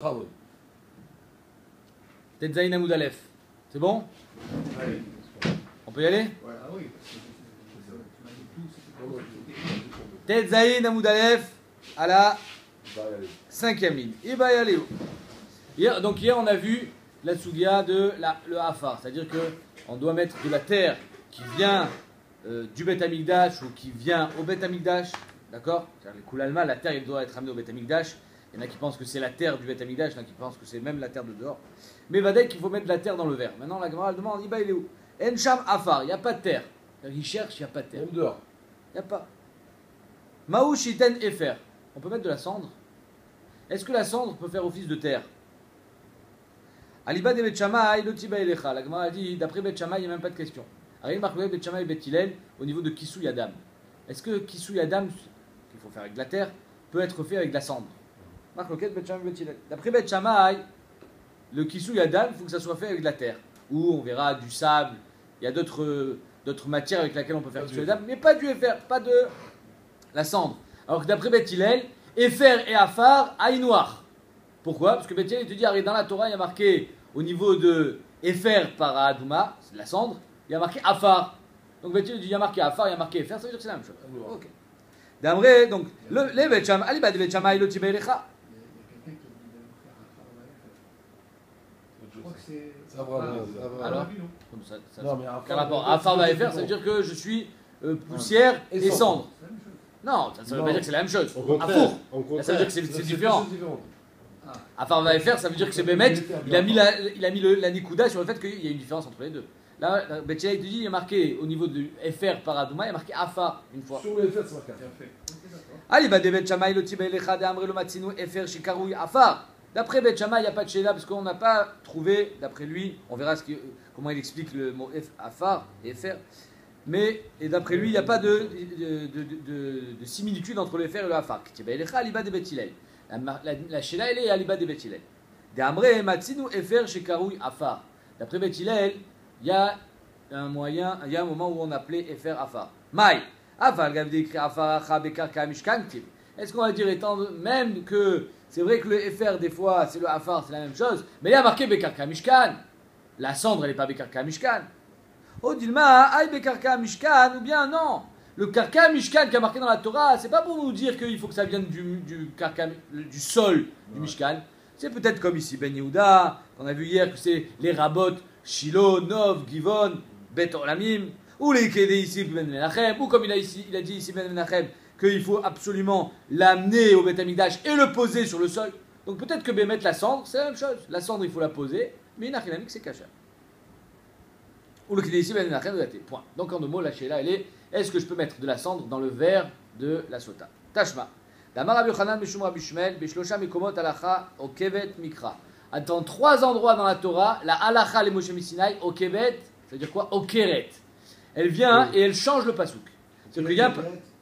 Bravo. Tetzaïn Hamoud Aleph. C'est bon? Allez. On peut y aller? Ouais. Ah oui. Tetzaïn Hamoud Aleph à la 5e ligne. Il va y aller où? Donc hier on a vu la Sugia de le Hafar, c'est-à-dire qu'on doit mettre de la terre qui vient du Beth Amikdash ou qui vient au Beth Amikdash, d'accord? Les Koulalma, la terre il doit être amenée au Beth Amikdash. Il y en a qui pensent que c'est la terre du Beth Amikdash, il y en a qui pensent que c'est même la terre de dehors. Mais Vadek, il faut mettre de la terre dans le verre. Maintenant la Gemara demande, il est où? Ensham Hafar, il n'y a pas de terre. Il cherche, il n'y a pas de terre. Même dehors. Il n'y a pas. Maou Shiten Efer, on peut mettre de la cendre? Est-ce que la cendre peut faire office de terre? Aliba de Bet Shammai, Lotiba Elecha. La Gemara dit, d'après Bet Shammai, il n'y a même pas de question. Arrive Marcolet, Bet Shammai et Bet Hillel, au niveau de Kisou Yadam. Est-ce que Kisou Yadam, qu'il faut faire avec de la terre, peut être fait avec de la cendre? Marcolet, Bet Shammai et Bet Hillel. D'après Bet Shammai, le Kisou Yadam, il faut que ça soit fait avec de la terre. Ou on verra du sable, il y a d'autres matières avec lesquelles on peut faire Kisou Yadam, mais pas du Efer, pas de la cendre. Alors que d'après Bet Hillel, Efer et Hafar, aïe noir. Pourquoi? Parce que Bet Hillel, il te dit, dans la Torah, il y a marqué au niveau de Efer par Adouma, c'est de la cendre, il y a marqué Hafar. Donc Bet Hillel dit, il y a marqué Hafar, il y a marqué Efer, ça veut dire que c'est la même chose. Ok. D'Amré, donc, les Bet Shammai, Aliba de Bet Shammai, lo Tibé Lecha. Je crois que c'est. Ça va. Alors, ça, non, mais quel rapport? Hafar va Efer, ça veut dire que je suis poussière et cendre. Non, ça ne veut pas dire que c'est la même chose. Afour, ça veut dire que c'est différent. Afar va faire, ça veut dire que c'est Bémet, il a mis la Nikuda sur le fait qu'il y a une différence entre les deux. Là, Bet Hillel te dit, il y a marqué au niveau du FR par Adouma, il y a marqué Afar une fois. Sur le FR, c'est marqué. Ali ba de Bet Shammai lo tibé lecha de amre lo matzinu FR shikaroui Afar. D'après Bet Shammai, il n'y a pas de Sheila parce qu'on n'a pas trouvé, d'après lui, on verra comment il explique le mot Afar et FR. Mais et d'après lui, il n'y a pas de similitude entre le FR et le Afar. Tibé lecha ali ba de Bet Hillel. La Sheila, elle est à l'Iba de Bet Hillel. D'Amre, Matzinu, Efer, Shekaroui, Afar. D'après Bet Hillel, il y a un moyen, il y a un moment où on appelait Efer, Afar. Maï, Afar, Gavde écrit Afar, Acha, Bekarka, Mishkan. Est-ce qu'on va dire, étant même que c'est vrai que le Efer, des fois, c'est le Afar, c'est la même chose, mais il y a marqué Bekarka, Mishkan. La cendre, elle n'est pas Bekarka, Mishkan. Oh, Dilma, Aïe, Bekarka, Mishkan, ou bien non. Le karka mishkan qui a marqué dans la Torah, c'est pas pour nous dire qu'il faut que ça vienne du sol du mishkan. C'est peut-être comme ici Ben Yehuda, qu'on a vu hier que c'est les rabot, Shiloh, Nov, Givon, Bet Olamim, ou les Kédé ici Ben Menachem, ou comme il a dit ici Ben Menachem, qu'il faut absolument l'amener au Bet Amikdash et le poser sur le sol. Donc peut-être que mettre la cendre, c'est la même chose. La cendre, il faut la poser, mais une achinamik, c'est kasher. Ou le Kédé ici Ben Menachem, point. Donc en deux mots, la Sheila, elle est: est-ce que je peux mettre de la cendre dans le verre de la sota? Tashma. Damar Rabbi Yochanan Mishum Rabbi Shmuel Bishlocha Mikomot Halacha Okevet Mikra. Dans 3 endroits dans la Torah, la Halacha les Moshe Misinaï Okevet, ça veut dire quoi? Okeret. Elle vient et elle change le pasouk. C'est-à-dire qu'il y a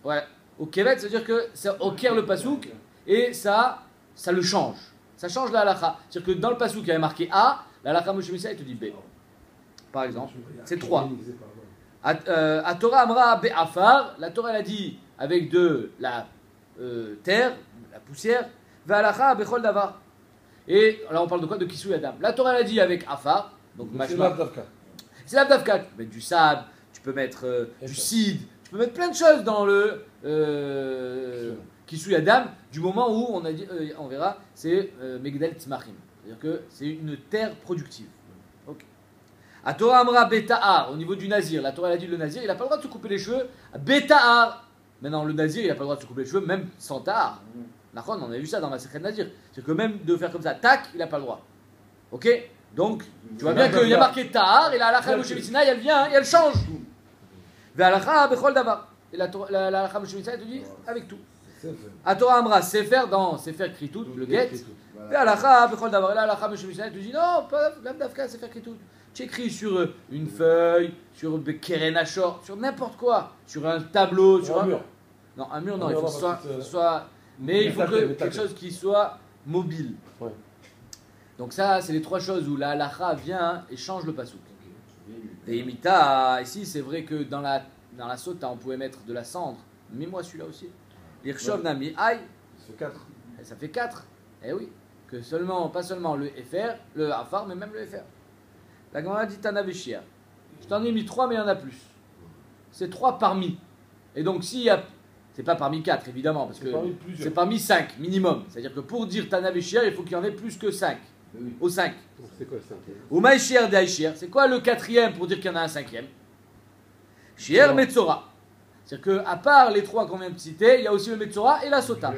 ouais, Okevet, ça veut dire que ça oker le pasouk et ça le change. Ça change la Halacha. C'est-à-dire que dans le pasouk il y avait marqué A, la Halacha Moshe Misinaï te dit B. Par exemple, c'est 3. À Torah Amra Be'afar, la Torah elle a dit avec de la terre, la poussière, Ve'alacha Bechol Davar. Et là on parle de quoi? De Kisou Yadam. La Torah elle a dit avec Afar, donc mashma. C'est l'Abdavka. Tu peux mettre du sable, tu peux mettre du cidre, tu peux mettre plein de choses dans le Kisou Yadam, du moment où on a dit, on verra, c'est Megdel Tzmachim. C'est-à-dire que c'est une terre productive. Ok. À Torah Amra Beta'ar, au niveau du Nazir, la Torah elle a dit le Nazir, il n'a pas le droit de se couper les cheveux. Beta'ar, maintenant le Nazir, il n'a pas le droit de se couper les cheveux, même sans ta'ar. On a vu ça dans la secret Nazir. C'est que même de faire comme ça, tac, il n'a pas le droit. Ok? Donc, tu vois bien qu'il y a marqué ta'ar, et la halakha Moshe Misinaï, elle vient et elle change. Ve'halakha bechol davar. Et la halakha Moshe Misinaï te dit avec tout. À Torah Amra, Sefer, dans Sefer Kritout, le get. Ve'halakha bechol davar. Et la halakha Moshe Misinaï te dit non, pas l'Abdavka, Sefer Kritout. Tu écris sur une feuille, sur Keren Ashor, sur n'importe quoi, sur un tableau, sur un mur. Non, un mur, non, il faut que ce soit. Mais il faut que quelque chose qui soit mobile. Ouais. Donc, ça, c'est les 3 choses où la halacha vient et change le pasouk. Et imita, ici, c'est vrai que dans la sota, on pouvait mettre de la cendre. Mets-moi celui-là aussi. L'irshov nami aïe. Ça fait 4. Ça fait 4. Eh oui. que pas seulement le FR, le Afar, mais même le FR. La Gemara dit Tana Veshir. Je t'en ai mis 3, mais il y en a plus. C'est 3 parmi. Et donc, s'il y a. C'est pas parmi 4, évidemment, parce que c'est parmi 5 minimum. C'est-à-dire que pour dire Tana Veshir, il faut qu'il y en ait plus que 5. Oui. Au 5. Donc c'est quoi le 5e? Ou Maïshir de Aïshir. C'est quoi le 4e pour dire qu'il y en a un 5e? Shier Metzora. C'est-à-dire qu'à part les 3 qu'on vient de citer, il y a aussi le Metzora et la Sota.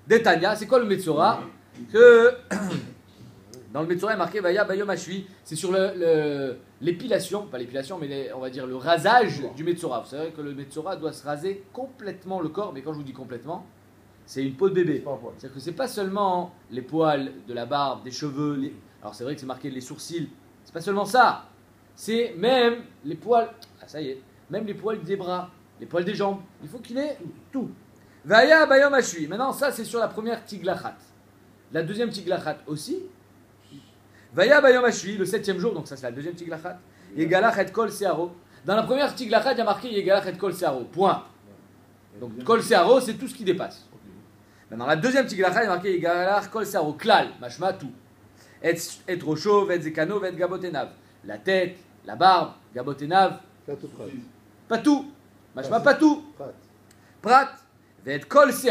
Détania, c'est quoi le Metzora? Que dans le Metzora est marqué Vaya Bayom Ashvi, c'est sur l'épilation, pas l'épilation, mais on va dire le rasage du Metzora. Vous savez que le Metzora doit se raser complètement le corps, mais quand je vous dis complètement, c'est une peau de bébé. C'est-à-dire que c'est pas seulement les poils de la barbe, des cheveux, alors c'est vrai que c'est marqué les sourcils, c'est pas seulement ça, c'est même les poils, ça y est, même les poils des bras, les poils des jambes, il faut qu'il ait tout. Vaya Bayom Ashvi. Maintenant, ça c'est sur la première Tiglachat. La deuxième Tiglachat aussi. Vaya Bayom Ashvi, le 7e jour, donc ça c'est la deuxième Tiglachat. Yegalach et Kol Searo. Dans la première Tiglachat, il y a marqué Yegalach et Kol Searo. Point. Donc Kol Searo, c'est tout ce qui dépasse. Maintenant, la deuxième Tiglachat, il y a marqué Yegalach Kol Searo. Klal, mashma tout. Et Rocho, Vet Zekano, Vet Gabotenav. La tête, la barbe, Gabotenav. Pas tout. Mashma pas tout. Prat. Et ensuite,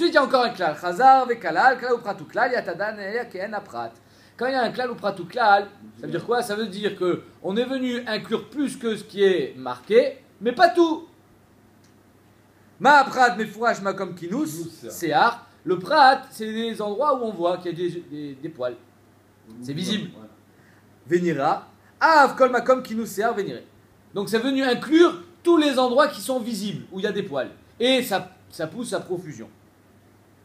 il y a encore un klal. Chazar, vekalal, klal ou pratou klal, yatadan, yaken aprat. Quand il y a un klal ou pratou klal, ça veut dire quoi? Ça veut dire qu'on est venu inclure plus que ce qui est marqué, mais pas tout. Ma prat, mais fourage, ma comme kinous, sear. Le prat, c'est des endroits où on voit qu'il y a des poils. C'est visible. Venira. Av, kol ma comme kinous, sear, venire. Donc, c'est venu inclure tous les endroits qui sont visibles, où il y a des poils. Et ça pousse à profusion.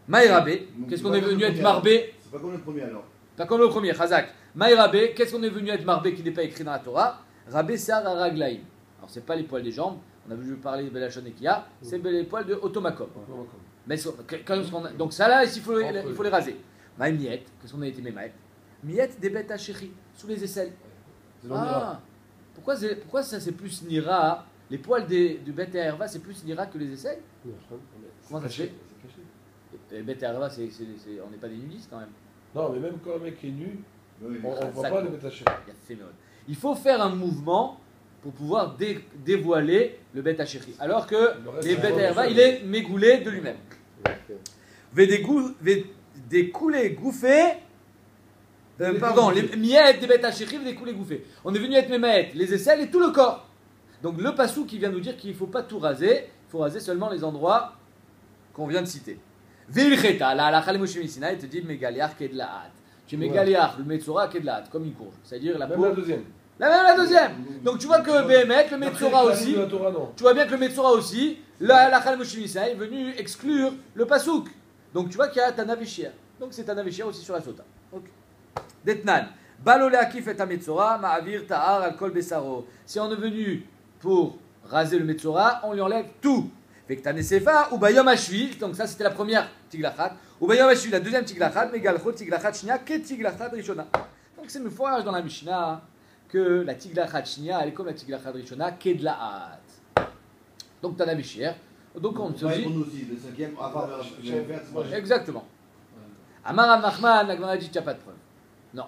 Maïrabé, qu'est-ce qu'on est venu être marbé? C'est pas comme le premier alors. Pas comme le premier, Chazak. Maïrabé, qu'est-ce qu'on est venu être marbé qui n'est pas écrit dans la Torah? Rabé Sar Araglaïm. Alors, c'est pas les poils des jambes, on a vu parler de Belachon et Kia, c'est les poils de Otomakom. Mais donc, ça là, il faut les raser. Maïm Miet, qu'est-ce qu'on a été mémaït? Miet des bêtes à chéri, sous les aisselles. Ah, pourquoi ça c'est plus Nira? Les poils du bête à herva, c'est plus Nira que les aisselles? Comment ça se fait? Les bêtes à herva, on n'est pas des nudistes quand même. Non, mais même quand un mec est nu, on ne voit pas le bête à chéri. Il faut faire un mouvement pour pouvoir dévoiler le bête à chéri. Alors que les bêtes à herva, il est mégoulé de lui-même. Des coulées gouffées. Pardon, les miettes des bêtes à chéri, des coulées gouffées. On est venu être mémaët, les aisselles et tout le corps. Donc le passou qui vient nous dire qu'il ne faut pas tout raser, il faut raser seulement les endroits qu'on vient de citer. Vilcheta, la halakha le Moshe Messina, il te dit Megaliach kedlaat. Tu es Megaliach, le Metzora kedlaat, comme une courge. C'est-à-dire la peau. Même la deuxième. La deuxième. Donc tu vois que Béhémet, le Metzora aussi. Tu vois bien que le Metzora aussi, la halakha le Moshe Messina est venu exclure le pasouk. Donc tu vois qu'il y a Tana Veshir. Donc c'est Tana Veshir aussi sur la Sota. Okay. Detnan. Balole akif et Metzora, ma'avir ta'ar al kol besaro. Si on est venu pour raser le Metzora, on lui enlève tout. Vektane sefa ou bayom ashvi. Donc ça c'était la première tiglachat. Ou bayom ashvi, la deuxième tiglachat. Megalchot tiglachat shnia ke tiglachat rishona. Donc c'est une fois dans la Mishnah que la tiglachat shnia elle est comme la tiglachat rishona kedlaat. Donc t'as la Veshir. Donc on se dit. Le cinquième, Exactement. Amar Rav Nachman, la Gemara dit qu'il n'y a pas de preuve. Non.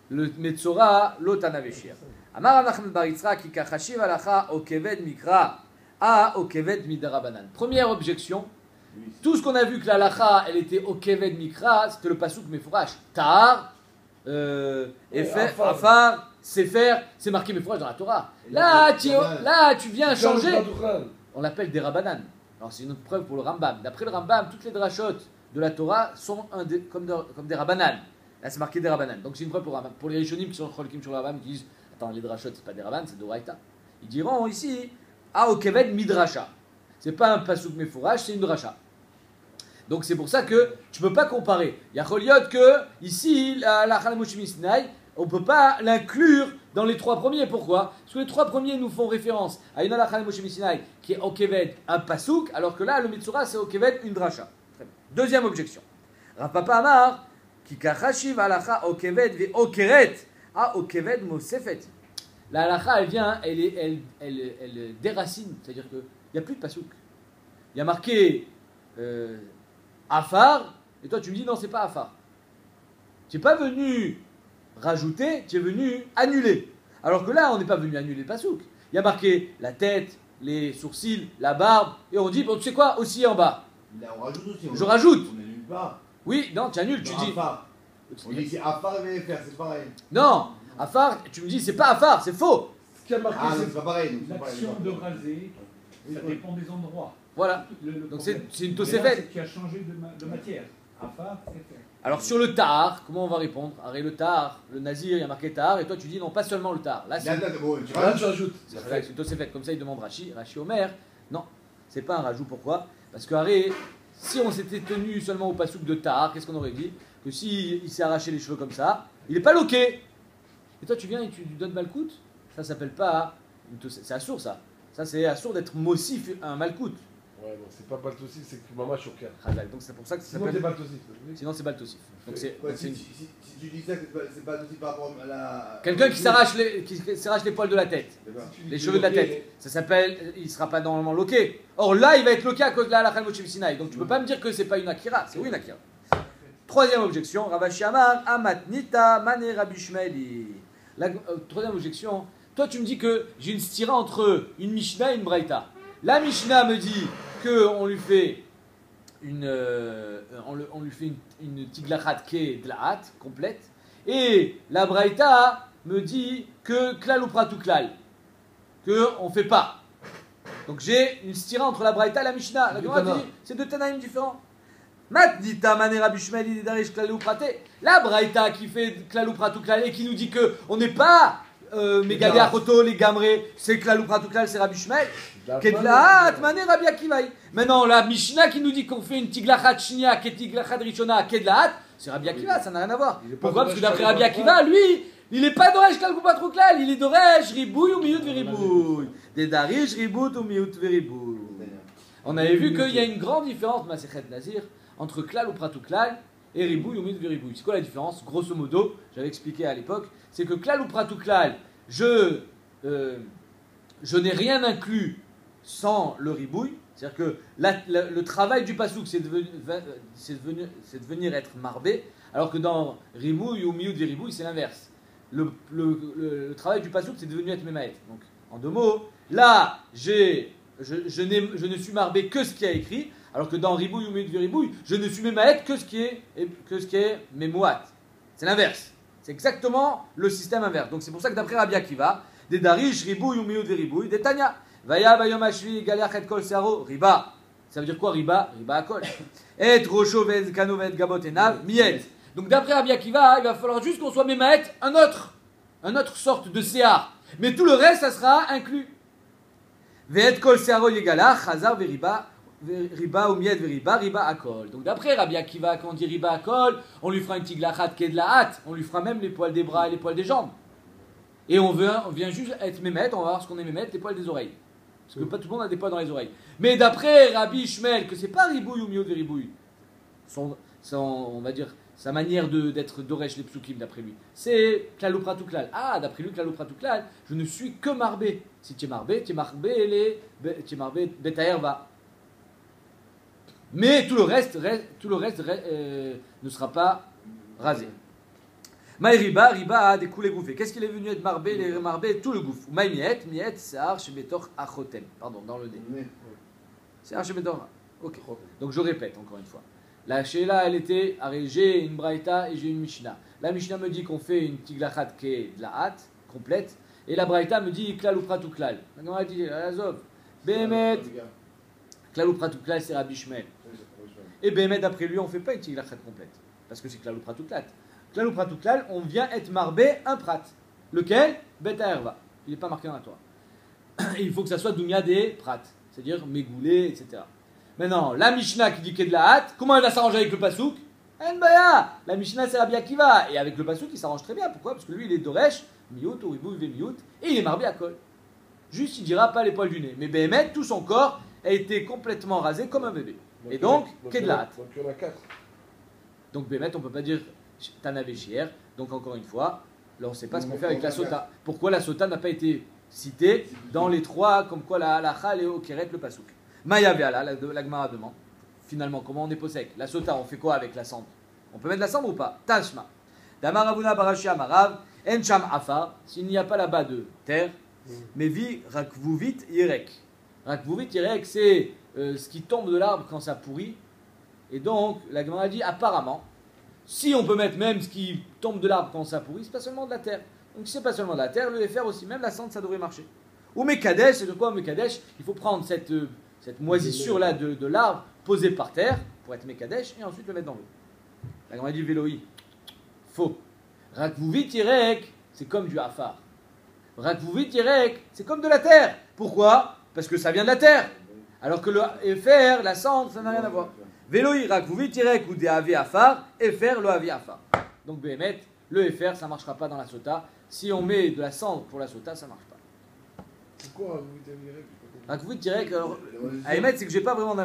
Le Metzora, l'Otana Veshir. Amar Rav Nachman bar Yitzchak, ki kachashiv halacha okeved mikra a okeved midarabanan. Première objection. Tout ce qu'on a vu que la halacha, elle était okeved mikra, c'était le pasuk mefourash. Tahar, afar, sefer, c'est marqué mefourash dans la Torah. Là, tu viens changer. On l'appelle des rabanan. Alors c'est une autre preuve pour le Rambam. D'après le Rambam, toutes les drachotes de la Torah sont comme des rabanan. Là, c'est marqué des rabanan. Donc, c'est une preuve pour Rambam. Pour les Rishonim qui sont cholikim sur le Rambam, qui disent attends, les drachotes, c'est pas des rabanan, c'est d'Oraïta. Ils diront ici Aokeved midrasha. C'est pas un pasuk mefourach, c'est une dracha. Donc, c'est pour ça que tu peux pas comparer. Il y a Choliot que, ici, la Chalamoshim Sinai, on peut pas l'inclure dans les 3 premiers. Pourquoi? Parce que les 3 premiers nous font référence à une halakha Moshe Sinai qui est Okeved, un pasuk, alors que là, le Metzora, c'est Okeved, une dracha. Deuxième objection. Rav Papa Amar, ki kachashiv halakha Okeved ve Okeret, a Okeved Mosefet. La halakha, elle vient, elle déracine, c'est-à-dire qu'il n'y a plus de pasuk. Il y a marqué Afar, Et toi, tu me dis, non, c'est pas Afar. Tu n'es pas venu rajouter, tu es venu annuler. Alors que là, on n'est pas venu annuler le pasouk. Il y a marqué la tête, les sourcils, la barbe, et on dit, bon, tu sais quoi, aussi en bas. Là, on rajoute aussi. Je rajoute. On n'annule pas. Oui, non, tu annules, tu dis. Afar. On dit c'est Afar et VFR, c'est pareil. Non, Afar, tu me dis, c'est pas Afar, c'est faux. Ce qui a marqué, Ah, c'est c'est pas pareil. donc c'est pas L'action pareil. de raser, ça dépend des endroits. Voilà. Le Donc problème. c'est une Mais là, tosefet. c'est qui a changé de matière. Afar, c'est fait. Alors sur le tar, comment on va répondre? Arrête le tar, le nazir, il y a marqué tar, et toi tu dis non, pas seulement le tar. Là, c'est Là, bon, tu Là, rajoutes. tu rajoutes. c'est une tosefet. Comme ça, il demande Rashi Omer. Non, c'est pas un rajout. Pourquoi? Parce que arrête, si on s'était tenu seulement au pasouk de tar, qu'est-ce qu'on aurait dit? Que si il s'est arraché les cheveux comme ça, il n'est pas loqué. Et toi tu viens et tu lui donnes malkout. Ça s'appelle pas une tosefet. C'est assourd ça. Ça c'est assourd d'être mossif un malkout. Ouais, non, c'est pas Baltosif, c'est que Mama Choker. Chazal. Donc c'est pour ça que ça Sinon, c'est s'appelle. Baltosif. Sinon c'est baltosif. Donc c'est Ouais, donc c'est si tu dis ça, c'est pas aussi par rapport à la. quelqu'un qui s'arrache les poils de la tête. D'accord. Les cheveux de la tête. Ça s'appelle, il ne sera pas normalement loqué. Or là, il va être loqué à cause de la halakha de Moshe Sinaï. Donc tu ne peux pas me dire que c'est pas une akira. C'est oui une akira. Troisième objection, Ravashi Amar, Amat Nita, Mane Rabbi Shmaeli. Troisième objection, toi tu me dis que j'ai une stira entre une Mishnah et une Braïta. La Mishnah me dit qu'on lui fait on lui fait une tiglachat ke dlaat complète. Et la Braïta me dit que klal ou pratou klal, qu'on ne fait pas. Donc j'ai une stira entre la Braïta et la Mishnah. La Gemara dit c'est deux Tanaïm différents. Matnita mané Rabbi Shmuel idarish klal ou praté. La Braïta qui fait klal ou pratou klal et qui nous dit que on n'est pas Megalé Achoto, les Gamré, c'est klal ou pratou klal, c'est Rabbi Shmuel. Kedlaat mané Rabbi Akivaï. Maintenant la Mishnah qui nous dit qu'on fait une tiglachat shnia, tiglachat rishona, kedlaat, c'est Rabbi Akiva, ça n'a rien à voir. Pourquoi? Parce que d'après Rabbi Akiva, lui, il n'est pas d'oresh klal ou pratou klal, il est d'oresh ribouille ou miyut veribouille. Des darish ribout ou miyut veribouille. On avait vu qu'il y a une grande différence, Masechet Nazir, entre klal ou pratou klal et ribouille ou miyut veribouille. C'est quoi la différence? Grosso modo, j'avais expliqué à l'époque, c'est que klal ou pratou klal, je n'ai rien inclus sans le ribouille, c'est-à-dire que le travail du pasouk c'est de venir être marbé, alors que dans ribouille ou miyut veribouille c'est l'inverse. Le travail du pasouk c'est devenu être mémaët. Donc en deux mots, là je ne suis marbé que ce qui a écrit, alors que dans ribouille ou miyut veribouille je ne suis mémaët que ce qui est mémoat. C'est l'inverse. C'est exactement le système inverse. Donc c'est pour ça que d'après Rabbi Akiva, des darish ribouille ou miyut veribouille, des tanya. Vaya bayom ashvi galiach et kol searo riba. Ça veut dire quoi riba? Riba akol. Et rosho ved kano ved gabot enav miet. Donc d'après Rabbi Akiva, il va falloir juste qu'on soit mémaët un autre sorte de séar. Mais tout le reste, ça sera inclus. Ved kol searo yegalach hazar veriba riba ou miet veriba riba akol. Donc d'après Rabbi Akiva, quand on dit riba akol, on lui fera une tiglachat kedlaat, on lui fera même les poils des bras et les poils des jambes. Et on vient juste être mémètre, on va voir ce qu'on est mémètre, les poils des oreilles. Parce que pas tout le monde a des poils dans les oreilles. Mais d'après Rabbi Shmuel, que c'est pas ribouille ou miyut veribouille, on va dire, sa manière d'être d'oresh les psukim d'après lui, c'est klal ou pratou klal. Ah, d'après lui, klal ou pratou klal, je ne suis que marbé. Si tu es marbé betaerva. Mais tout le reste ne sera pas rasé. Maï riba a découlé gouffé. Qu'est-ce qu'il est venu être marbé tout le gouffre. Maï miet, c'est archebetor achotem. Pardon, dans le dé. C'est archebetor. Ok. Donc je répète encore une fois. La Sheila, elle était, j'ai une Braïta et j'ai une Mishnah. La Mishnah me dit qu'on fait une tiglachat ke de la hâte, complète. Et la Braïta me dit klal ou pratou klal. Donc on a dit, Azov, Behemet, klal ou pratou klal, c'est Rabbi Shmuel. Et Behemet, d'après lui, on ne fait pas une tiglachat complète. Parce que c'est klal ou pratou klal. Klal ou pratou klal, on vient être marbé un prat. Lequel? Beta erva. Il n'est pas marqué dans la Torah. Il faut que ça soit Dunya des prat. C'est-à-dire mégoulé, etc. Maintenant, la Mishnah qui dit qu'il y a de la hâte, comment elle va s'arranger avec le pasouk? Enbaya. La Mishnah c'est Rabbi Akiva. Et avec le pasouk, il s'arrange très bien. Pourquoi? Parce que lui, il est d'oresh, miyut, oribou, miyut, et il est marbé à kol. Juste, il dira pas les poils du nez. Mais Behemet, tout son corps a été complètement rasé comme un bébé. Et donc, qu'il y a de la hâte. Donc il y en a 4. Donc Behemet, on ne peut pas dire Tanavé Shier. Donc encore une fois, là on ne sait pas ce qu'on fait avec la sota. Pourquoi la sota n'a pas été citée dans les trois, comme quoi la halakha, le okeret, le pasouk. Maya ve'ala, la Gemara demande. finalement, comment on est posek? La sota, on fait quoi avec la cendre? On peut mettre la cendre ou pas? Tashma. Damaravuna barashi amarav, encham afar, s'il n'y a pas là-bas de terre, mais vi rakvuvit yerek. Rakvuvit yerek, c'est ce qui tombe de l'arbre quand ça pourrit. Et donc, la Gemara dit apparemment, si on peut mettre même ce qui tombe de l'arbre quand ça pourrit, c'est pas seulement de la terre. Donc, si c'est pas seulement de la terre, le faire aussi, même la cendre, ça devrait marcher. Ou Mekadesh, c'est de quoi Mekadesh? Il faut prendre cette moisissure-là de l'arbre posée par terre pour être Mekadesh et ensuite le mettre dans l'eau. La Gemara dit Véloï. Faux. Rakvuvit yerek, c'est comme du afar. Rakvuvit yerek, c'est comme de la terre. Pourquoi? Parce que ça vient de la terre. Alors que le Efer, la cendre, ça n'a rien à voir. Véloï, Rakvuvit yerek ou des avi afar, Efer, le avi afar. Donc Béhémet, le Efer, ça ne marchera pas dans la sota. Si on met de la cendre pour la sota, ça ne marche pas. C'est quoi Rakvuvit yerek, à émettre, c'est que je n'ai pas vraiment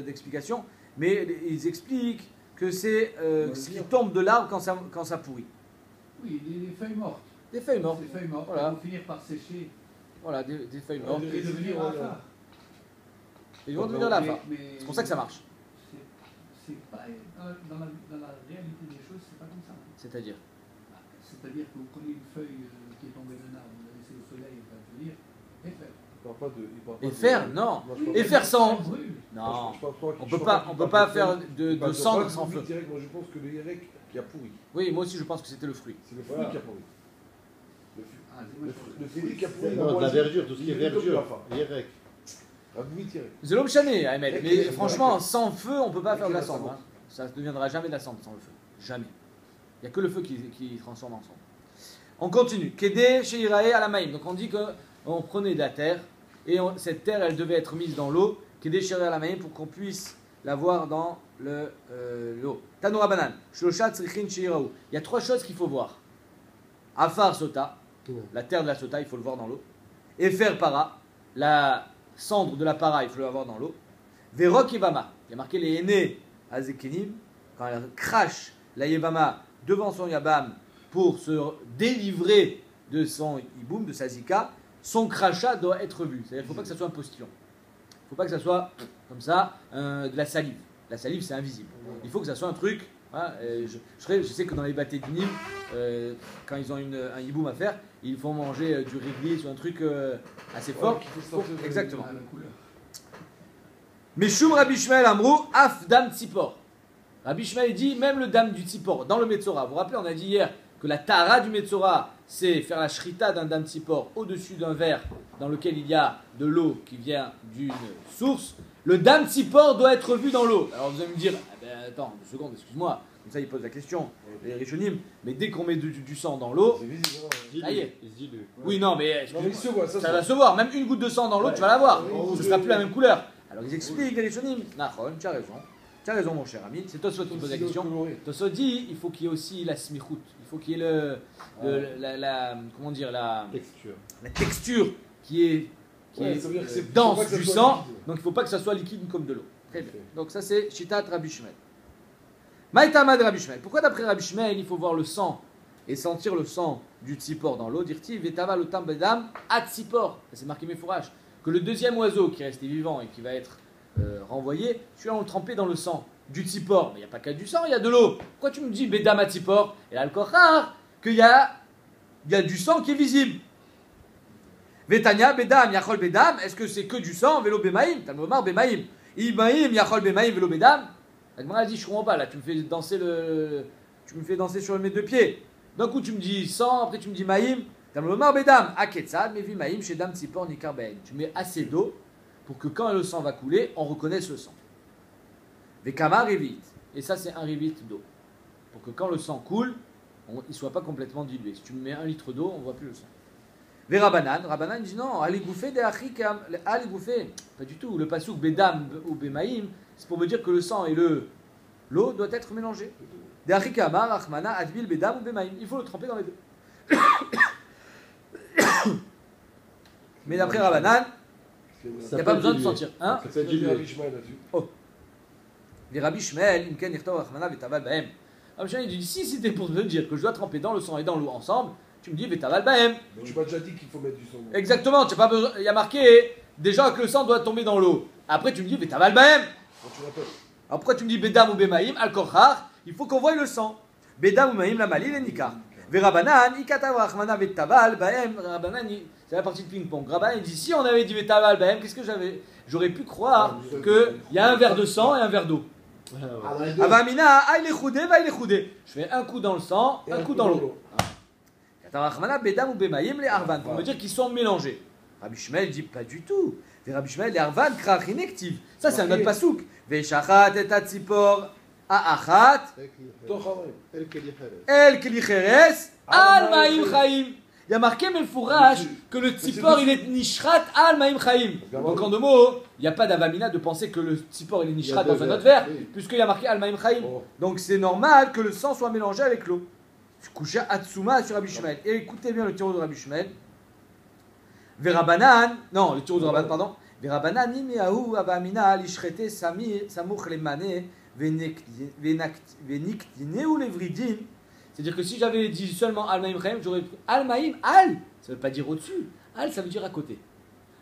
d'explication, mais ils expliquent que c'est ce qui tombe de l'arbre quand ça pourrit. Oui, des feuilles mortes. Des feuilles mortes. Des feuilles mortes, Voilà. qui vont finir par sécher Voilà, des feuilles mortes. et devenir afar. Ils vont devenir la fin. Mais C'est pour ça que ça marche. C'est pas, dans la réalité des choses, c'est pas comme ça. C'est-à-dire C'est-à-dire que vous prenez une feuille qui est tombée d'un arbre, vous la laissez au soleil, elle va devenir et faire. Et faire, non. Et faire sans. Non. On peut pas faire de cendre sans feu. Moi je pense que le Yerek qui a pourri. Oui, moi aussi je pense que c'était le fruit. C'est le fruit qui a pourri. Ah, Le fruit qui a pourri. Non, de la verdure, tout ce qui est verdure. Yerek. C'est l'homme chané, Ahmed. Mais franchement, sans feu, on peut pas faire de la cendre. Hein. Ça ne deviendra jamais de la cendre sans le feu. Jamais. Il n'y a que le feu qui transforme en cendre. On continue. Kédé chez Iraé à la maïm. Donc on dit qu'on prenait de la terre et cette terre, elle devait être mise dans l'eau. Kédé chez Iraé à la maïm pour qu'on puisse la voir dans l'eau. Tanoura banane. Shloshat srichin chez Iraou. Il y a 3 choses qu'il faut voir. Afar sota, la terre de la sota, il faut le voir dans l'eau. Efer para, la cendre de la para, il faut le voir dans l'eau. Verok yevama. Il y a marqué les aînés à Zekenim, quand elle crache la yevama devant son yabam pour se délivrer de son iboum, de sa zika, son crachat doit être vu. C'est-à-dire qu'il ne faut pas que ça soit un postillon. Il ne faut pas que ça soit comme ça de la salive. La salive, c'est invisible. Il faut que ça soit un truc. Hein, je sais que dans les bâtés du Nîmes, quand ils ont un iboum à faire, ils font manger du réglisse ou un truc assez fort. Exactement. Meshum Rabbi Shmuel Amrou, Af Dam Tzipor. Rabbi Shmuel dit même le dam du Tzipor dans le Metzora. Vous vous rappelez, on a dit hier que la Tara du Metzora, c'est faire la shrita d'un dam Tzipor au-dessus d'un verre dans lequel il y a de l'eau qui vient d'une source. Le dam Tzipor doit être vu dans l'eau. Alors vous allez me dire, attends, 2 secondes, excuse-moi. Comme ça, il pose la question, les Rishonim. Mais dès qu'on met du sang dans l'eau, ça y est. Oui, non, mais ça va se voir. Même une goutte de sang dans l'eau, tu vas la voir. Ce ne sera plus la même couleur. Alors ils expliquent, les Rishonim. Nahon, tu as raison. Tu as raison, mon cher ami. C'est Tosfot qui pose la question. Tosfot dit il faut qu'il y ait aussi la smichout. Il faut qu'il y ait comment dire, la texture qui est dense du sang. Donc il ne faut pas que ça soit liquide comme de l'eau. Très bien. Donc ça, c'est Shitat Rabbi Shmuel. Maïtamad Rabbi Shmuel. Pourquoi d'après Rabbi Shmuel, il faut voir le sang et sentir le sang du tzipor dans l'eau? Dirti Vetava le tam bedam at tzipor. C'est marqué Mefourage. Que le deuxième oiseau qui est resté vivant et qui va être renvoyé, celui-là on le trempait dans le sang du tzipor. Mais il n'y a pas qu'à du sang, il y a de l'eau. Pourquoi tu me dis bedam at tzipor? Et là, le kochar, qu'il y a du sang qui est visible. Vetania bedam yachol bedam. Est-ce que c'est que du sang? Vélo bemaïm. Talmomar bemaïm. Ibaïm yachol bemaïm vélo bedam. La Gemara dit, je comprends pas, là, tu me fais danser sur mes 2 pieds. D'un coup, tu me dis sang, après tu me dis maïm. Talmomar bedam, aketsad, mais vi maïm, chez dam tzipor nikar ben. Tu mets assez d'eau pour que quand le sang va couler, on reconnaisse le sang. Vekama revit. Et ça, c'est un revit d'eau. Pour que quand le sang coule, il ne soit pas complètement dilué. Si tu me mets 1 litre d'eau, on ne voit plus le sang. Rabanan dit non, allez bouffer des achikam, allez bouffer. Pas du tout. Le pasouk bedam ou bemaïm, c'est pour me dire que le sang et l'eau doivent être mélangés. Des achikama, rachmana, adbil, bedam ou bemaïm. Il faut le tremper dans les 2. Mais d'après Rabanan, il n'y a pas besoin de sentir. Hein? Oh. Les Rabbi Shmuel, imken yirtov rachmana vetaval bahem. Rabbi Shmuel dit si c'était pour me dire que je dois tremper dans le sang et dans l'eau ensemble, tu me dis vetaval bahem. Tu m'as déjà dit qu'il faut mettre du sang. Exactement, tu n'as pas besoin. Il y a marqué déjà que le sang doit tomber dans l'eau. Après tu me dis vetaval bahem. Tu répètes. Alors pourquoi tu me dis Bedam ou Bemaïm, Al-Korchar, il faut qu'on voie le sang. Bedam ou Maïm, la Malil et Nikar. Verabanan, Ikatav Rachmana Vetabal, Baem, Rabanan, c'est la partie de ping-pong. Rabanan, il dit si on avait dit Vetabal, Baem, qu'est-ce que j'aurais pu croire qu'il y a un verre de sang et un verre d'eau. Avamina, Aïe les choudé, va les choudé. Je fais un coup dans le sang, un coup dans l'eau. Ikatav Rachmana, Bedam ou Bemaïm, les Arvan, pour me dire qu'ils sont mélangés. Rabbi Shmuel dit pas du tout. Rabbi Shmuel, les Arvan, Krach inactive. Ça, c'est un autre pasouk. Veshachat et Tatzipor. Achat, El Kelicheres, Al Maïm Chaim. Il y a marqué Melfourash que le tzipor il est nishrat Al Maïm Chaim. Donc en deux mots, il n'y a pas d'avamina de penser que le tzipor il est nishrat dans un autre verre, puisqu'il y a marqué Al Maïm Chaim. Donc c'est normal que le sang soit mélangé avec l'eau. Kusha Atsuma sur Rabbi Shmuel. Et écoutez bien le tiro de Rabbi Shmuel. Verabanan, non, le tiro de Rabban, pardon. Verabanan, Nimeahu, Avamina, Lishrete, Samuch, Lemane. C'est-à-dire que si j'avais dit seulement Al-Maïm Chaim, j'aurais pris Al-Maïm, Al, ça ne veut pas dire au-dessus. Al, ça veut dire à côté.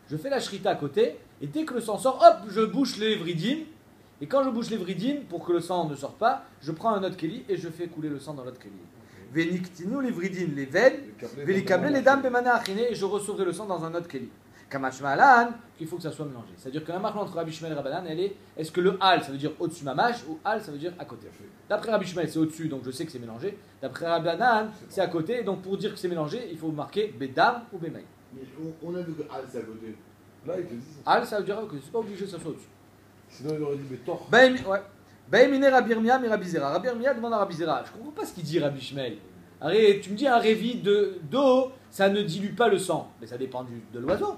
Je fais la shrita à côté, et dès que le sang sort, hop, je bouche les vridim. Et quand je bouche les vridim, pour que le sang ne sorte pas, je prends un autre keli et je fais couler le sang dans l'autre keli. Veniktinu les vridim, les veines, velikable les dames, bemana achine, et je recevrai le sang dans un autre keli. Kamash Malan, qu'il faut que ça soit mélangé. C'est-à-dire que la marque entre Rabbi Shmuel et Rabbanan, elle est est-ce que le Al ça veut dire au-dessus mamash ou Al ça veut dire à côté. D'après Rabbi Shmuel, c'est au-dessus, donc je sais que c'est mélangé. D'après Rabbanan, c'est à côté, donc pour dire que c'est mélangé, il faut marquer Bedam ou Bemaï. Mais on a vu que Al c'est à côté. Là, il te dit ça. Al ça veut dire que c'est pas obligé que ça soit au-dessus. Sinon, il aurait dit Betor. Baïmine Rabbi Irmia, mais Rabbi Zera. Rabbi Irmia demande à Rabbi Zera. Je comprends pas ce qu'il dit Rabbi Shmuel. Arrête, tu me dis un révi d'eau, ça ne dilue pas le sang. Mais ça dépend de l'oiseau.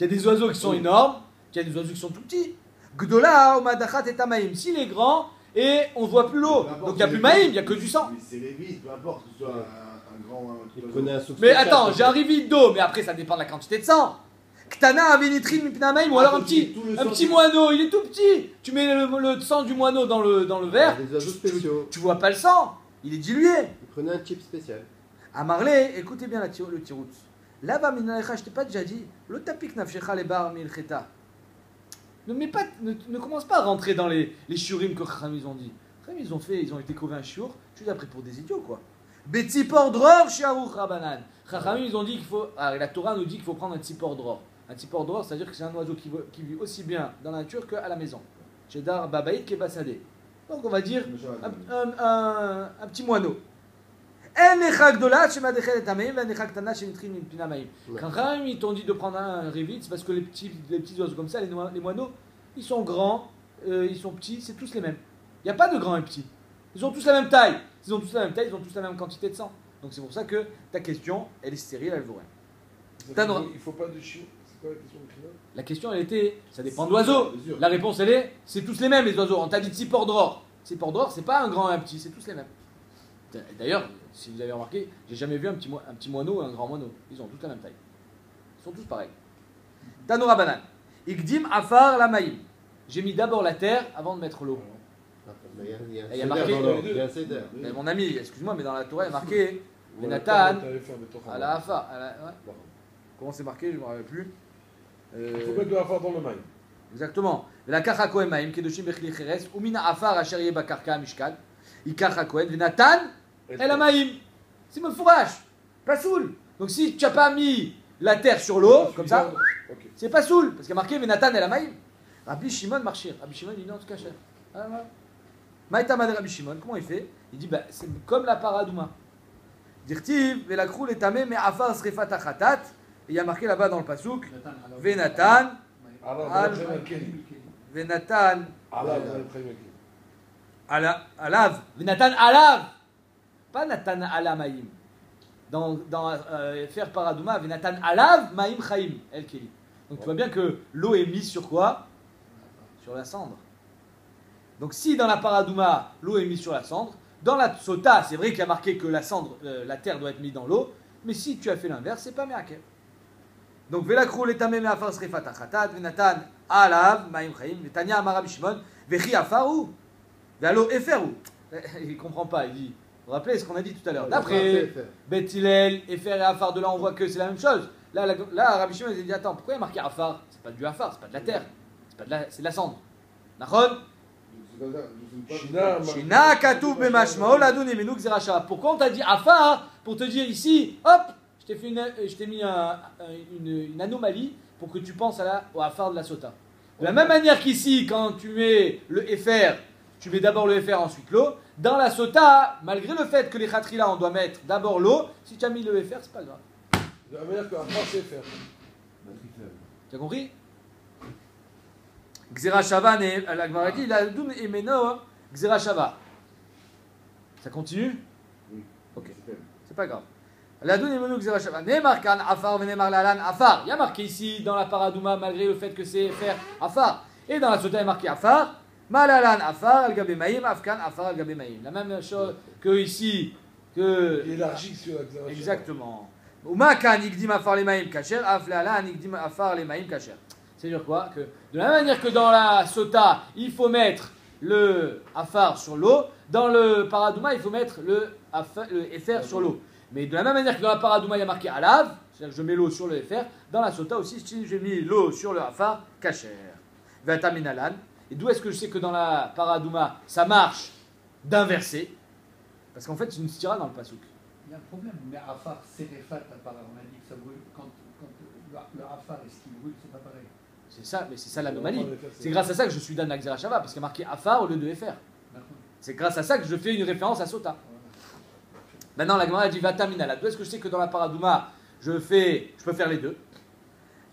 Il y a des oiseaux qui sont énormes, il y a des oiseaux qui sont tout petits. Gdola, Omadachat et Tamaïm. S'il est grand, et on ne voit plus l'eau. Donc il n'y a plus maïm, il n'y a que du sang. Mais c'est révis, peu importe que ce soit un grand. Il prenait un souffle. Mais attends, j'ai un révi d'eau, mais après ça dépend de la quantité de sang. Ktana, Avénitrine, Mipnamaïm, ou alors un petit moineau, il est tout petit. Tu mets le sang du moineau dans le verre, Des oiseaux spéciaux. tu vois pas le sang, il est dilué. Il prenait un chip spécial. À Marley, écoutez bien le tirout. Là-bas, je t'ai pas déjà dit, le tapik nafshecha les bar milcheta. Ne commence pas à rentrer dans les shiurim que Chacham ils ont dit. Chacham ils ont été couvés un shiur, je suis appris pour des idiots quoi. Betzipor dror shiaruch rabanan. Chacham ils ont dit qu'il faut, la Torah nous dit qu'il faut prendre un tzipor dror. Un tzipor dror, c'est-à-dire que c'est un oiseau qui vit aussi bien dans la nature qu'à la maison. Chédar babaït kebasadé. Donc on va dire un petit moineau. Quand ils t'ont dit de prendre un révit, c'est parce que les petits oiseaux comme ça, les moineaux, ils sont grands, ils sont petits, c'est tous les mêmes. Il n'y a pas de grands et petits. Ils ont tous la même taille. Ils ont tous la même taille, ils ont tous la même quantité de sang. Donc c'est pour ça que ta question, elle est stérile, elle vaut rien. Il ne faut pas de chiot. C'est quoi la question du final? La question, elle était, ça dépend de l'oiseau. La réponse, elle est, c'est tous les mêmes les oiseaux. On t'a dit Tzipor dror. Tzipor dror, c'est pas un grand et un petit, c'est tous les mêmes. D'ailleurs, si vous avez remarqué, j'ai jamais vu un petit moineau et un grand moineau. Ils ont tous la même taille. Ils sont tous pareils. Tanoura banane. Igdim afar la maïm. J'ai mis d'abord la terre avant de mettre l'eau. Il y a marqué. Il y a un céder. Mon ami, excuse-moi, mais dans la Torah, il y a marqué Venatan à la afar. Ouais. Comment c'est marqué? Je ne me rappelle plus. Il faut mettre de afar dans le maïm. Exactement. La kacha kohen maïm, kedoshim bechli cheres, umina afar asher yeh bakarka mishkal. Ikach kohen venatan. El Amaïm, c'est mon fourrage, pas soul. Donc si tu n'as pas mis la terre sur l'eau, comme ça, c'est pas soul, parce qu'il y a marqué Venatan El Amaïm. Rabbi Shimon marchir. Rabbi Shimon dit non, c'est caché. Maïtamad Rabbi Shimon, comment il fait? Il dit bah, c'est comme la paradouma. Dirtiv, Velakrou et Tamé, mais Afar Srefat Achatat. Et il y a marqué là-bas dans le pasouk Venatan. Venatan. Alav. Venatan Alav. Pas Natan Alamaïm. Dans faire Paradouma, Venatan Alav Maïm Chaim El Keli. Donc tu vois bien que l'eau est mise sur quoi? Sur la cendre. Donc si dans la Paradouma, l'eau est mise sur la cendre, dans la Sota, c'est vrai qu'il y a marqué que la cendre, la terre doit être mise dans l'eau, mais si tu as fait l'inverse, c'est pas Meakev. Donc Velakrou l'etamé me'afar srefat achatat, Venatan Alav Maïm Chaim, Vetania Amar Rabbi Shimon, Vechi afaru, Vealo eferu. Il comprend pas, il dit. Vous vous rappelez ce qu'on a dit tout à l'heure? D'après Beth Hillel, Efer et Afar, de là on voit que c'est la même chose. Là Rabbi Shimon il dit attends, pourquoi il y a marqué Afar? C'est pas du Afar, c'est pas de la terre, c'est de la cendre. Nachon? c'est comme ça. Je sais Shina, pas. Shina katuv bemashmao ladun emenu gzera shava. Pourquoi on t'a dit afar? Pour te dire ici, hop, je t'ai mis une anomalie pour que tu penses au afar de la sota. De la même manière qu'ici, quand tu mets le FR, tu mets d'abord le FR, ensuite l'eau. Dans la sota, malgré le fait que les khatrila, on doit mettre d'abord l'eau, si tu as mis le FR, c'est pas grave. De la manière qu'un part c'est faire. Tu as compris? Gzera shava, la Gemara dit, ladun emeno gzera shava. Ça continue? Oui. Ok. C'est pas grave. Ladun emeno gzera shava. Ne'mar kan afar ve'ne'mar lalan afar. Il y a marqué ici dans la paradouma, malgré le fait que c'est faire afar. Et dans la sota, il y a marqué afar. Malalan afar al gabe maïm, afkan afar al gabe maïm. La même chose que ici, que. Il élargit sur la Xara. Exactement. Uma kan igdim afar les maïm kacher, aflalan igdim afar les maïm kacher. C'est-à-dire quoi? Que de la même manière que dans la sota, il faut mettre le afar sur l'eau, dans le paradouma, il faut mettre le FR sur l'eau. Mais de la même manière que dans la paradouma, il y a marqué alav, c'est-à-dire que je mets l'eau sur le FR, dans la sota aussi, si j'ai mis l'eau sur le afar kacher. Vataminalan. Et d'où est-ce que je sais que dans la paradouma, ça marche d'inverser? Parce qu'en fait, c'est une stira dans le pasouk. Il y a un problème, mais afar, serefat, apparemment, on a dit que ça brûle. Quand le afar et ce qui brûle, c'est pas pareil. C'est ça, mais c'est ça l'anomalie. C'est grâce à ça que je suis Dan Gzera Shava, parce qu'il y a marqué afar au lieu de FR. C'est grâce à ça que je fais une référence à sota. Maintenant, la Gemara dit Vataminala. D'où est-ce que je sais que dans la paradouma, je peux faire les deux?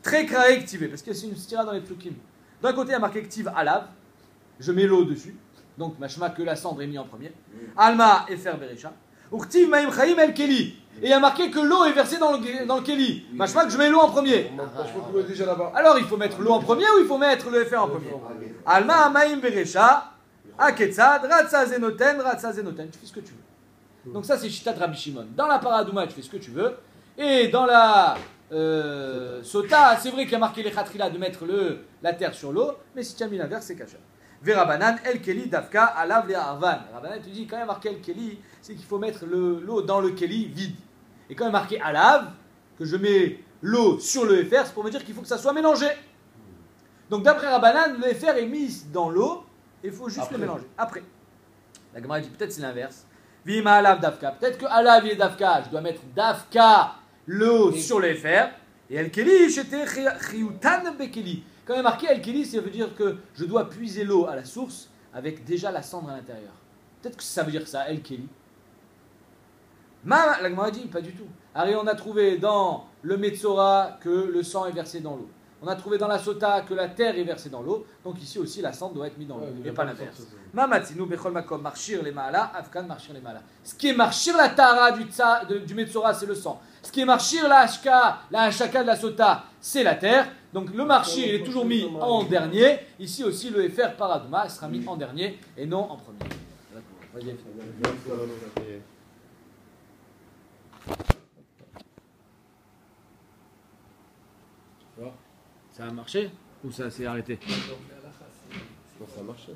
Très kraé activé, parce que c'est une stira dans les psukim. D'un côté, il y a marqué active alav, je mets l'eau dessus, donc machma que la cendre est mise en premier. Alma et fer berecha. Urtiv maim chaim el keli. Et il y a marqué que l'eau est versée dans le keli. Machma que je mets l'eau en premier. Je crois que est déjà là-bas. Alors il faut mettre l'eau en premier ou il faut mettre le fer en premier? Alma maim berecha. Aketzad, ratsa zenoten, ratsa zenoten. Tu fais ce que tu veux. Donc ça c'est Shitat Rabbi Shimon. Dans la paradouma, tu fais ce que tu veux. Et dans la sota, c'est vrai qu'il y a marqué les khatrila de mettre la terre sur l'eau, mais si tu as mis l'inverse, c'est kasher. Verabanan, el keli dafka alav le arvan. Rabanan, tu dis quand il y a marqué el keli, c'est qu'il faut mettre l'eau dans le keli vide. Et quand il y a marqué alav, que je mets l'eau sur le FR, c'est pour me dire qu'il faut que ça soit mélangé. Donc d'après Rabanan, le FR est mis dans l'eau, et il faut juste le mélanger. Après, la Gemara dit peut-être c'est l'inverse. Vima alav dafka. Peut-être que alav et dafka, je dois mettre dafka l'eau sur le FR, et el-keli, j'étais chiyutan bekeli. Quand il y a marqué el-keli, ça veut dire que je dois puiser l'eau à la source avec déjà la cendre à l'intérieur. Peut-être que ça veut dire ça, el-keli. La Gemara dit, pas du tout. Alors on a trouvé dans le Metzora que le sang est versé dans l'eau. On a trouvé dans la sota que la terre est versée dans l'eau. Donc ici aussi, la cendre doit être mise dans l'eau, et pas l'inverse. Mamatzinu bechol makom marchir les maala, afkan marchir les maala. Ce qui est marchir la tara du Metzora, c'est le sang. Ce qui est marchir la hashaka de la sota, c'est la terre. Donc le marchir est toujours mis en dernier. Ici aussi, le FR paradouma sera mis en dernier et non en premier. Vas-y. Ça a marché ou ça s'est arrêté? Non, ça a marché.